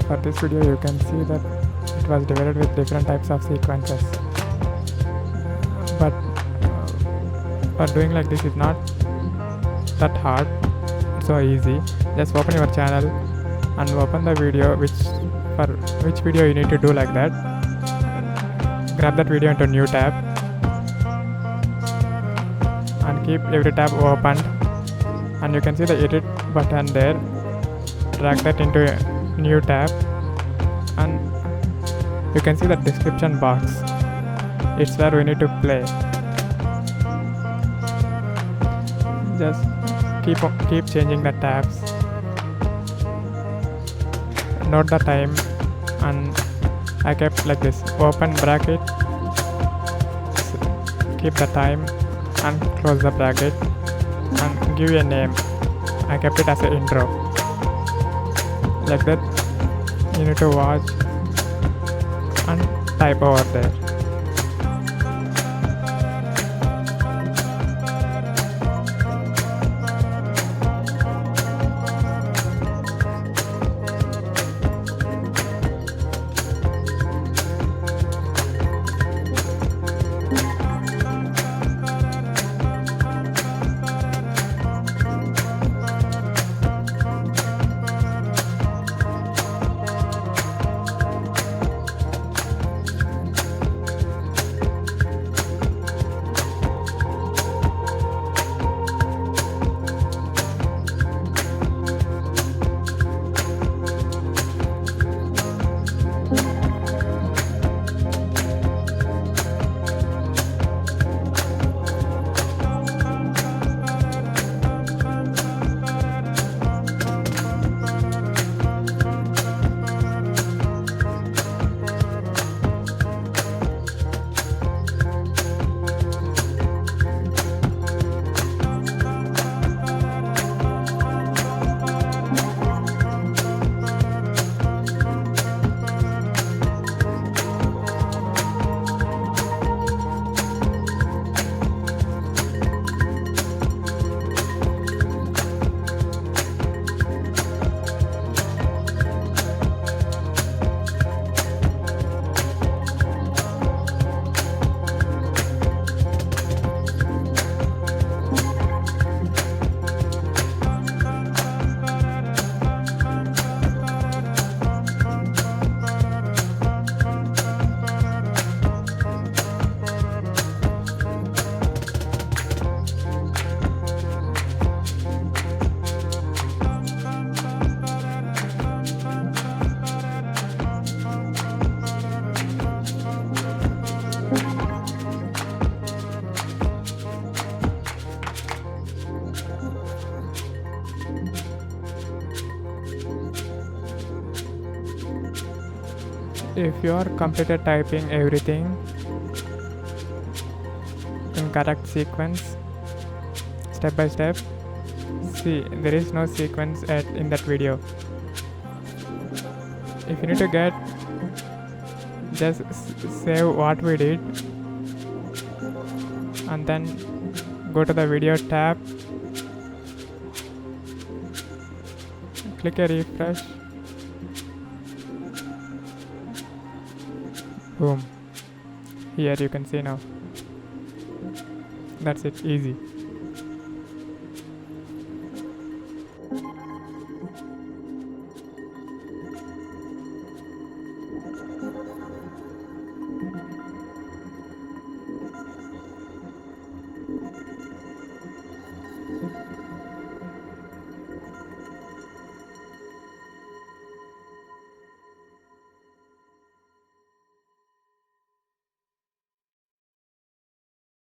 for this video you can see that it was divided with different types of sequences, but for doing like this is not that hard, it's so easy. Just open your channel and open the video for which video you need to do like that. Grab that video into new tab and keep every tab opened, and you can see the edit button there. Drag that into a new tab and you can see the description box. It's where we need to play. Just keep changing the tabs. Note the time, and I kept like this: open bracket, keep the time and close the bracket and give a name. I kept it as an intro. Like that, you need to watch and type over there. If you are completed typing everything in correct sequence, step by step, see there is no sequence in that video. If you need to get, just save what we did and then go to the video tab, click a refresh. Boom. Here you can see now. That's it, easy.